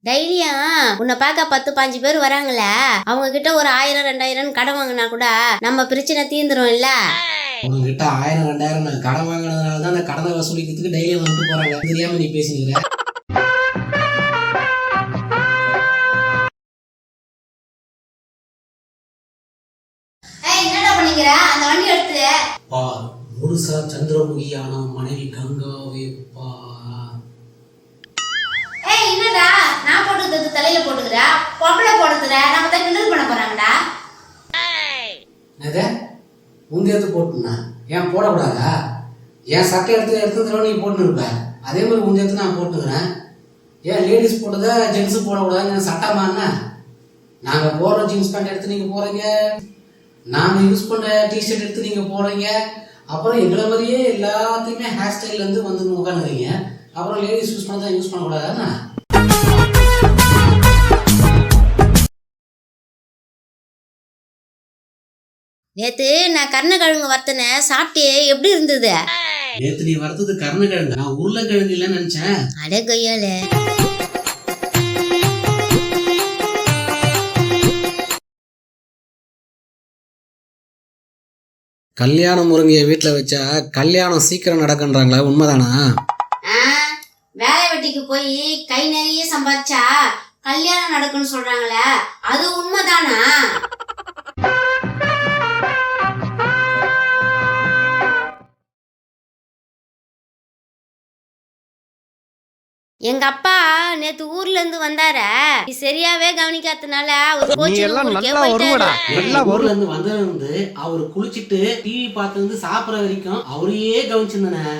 டைலியும் உன்னை பார்க்க 10-15 பேர் வராங்களே, அவங்க கிட்ட ஒரு 1000-2000 கடன் வாங்கினா கூட நம்ம பிரச்சனை தீந்துரும் இல்ல. உங்ககிட்ட 1000-2000 கடன் வாங்கினதுனால தான் அந்த கடனை வசூலிக்கிறதுக்கு டெய்லியும் வந்துட்டு போறாங்க. தெரியாம நீ பேசிக்கிற. என்னடா பண்ணிக்கிற? அந்த வண்டி எடுத்து பார், முழுசா சந்திரமுகியான மனைவி கங்காவே பார். என்னடா நான் போட்டுக்கிறது தலையில போட்டுக்கிற, பொம்பளை போடுற நம்ம தான் கிண்டல் பண்ண போறாங்கடா. என்னது உங்க எடுத்து போட்டுனா ஏன் போடக்கூடாதா? என் சட்டை எடுத்து நீ போட்டுன்னு இருப்ப, அதே மாதிரி உங்க எடுத்து நான் போட்டுக்கிறேன். ஏன் லேடிஸ் போட்டதை ஜென்ஸு போடக்கூடாதுன்னு சட்டமா என்ன? நாங்க போடுற ஜீன்ஸ் பேண்ட் எடுத்து நீங்க போறீங்க, நாங்க யூஸ் பண்ற டிஷர்ட் எடுத்து நீங்க போறீங்க, அப்புறம் எங்களை மாதிரியே எல்லாத்தையுமே ஹேர் ஸ்டைல்ல இருந்து வந்து உட்காந்துறீங்க. அப்புறம் லேடிஸ் யூஸ் பண்ணதான் யூஸ் பண்ணக்கூடாதுன்னா? நேத்து நான் கருணக்கிழங்கு வறுத்தனை சாப்பிட்டே எப்படி இருந்தது? நேத்து நீ வறுத்தது கருணக்கிழங்கு, நான் உருளைக்கிழங்கு இல்லைன்னு நினைச்சேன். அட கையால கல்யாண முருங்கைய வீட்டுல வச்சா கல்யாணம் சீக்கிரம் நடக்குன்றாங்களா, உண்மைதானா? வேலை வெட்டிக்கு போய் கை நிறைய சம்பாதிச்சா கல்யாணம் நடக்குன்னு சொல்றாங்களே, அது உண்மைதானா? எங்க அப்பா நேத்து ஊர்ல இருந்து வந்தார, சரியாவே கவனிக்காதனால ஒரு ஊர்ல இருந்து வந்தது அவரு குளிச்சுட்டு டிவி பார்த்து சாப்பிடற வரைக்கும் அவரையே கவனிச்சிருந்தேன்.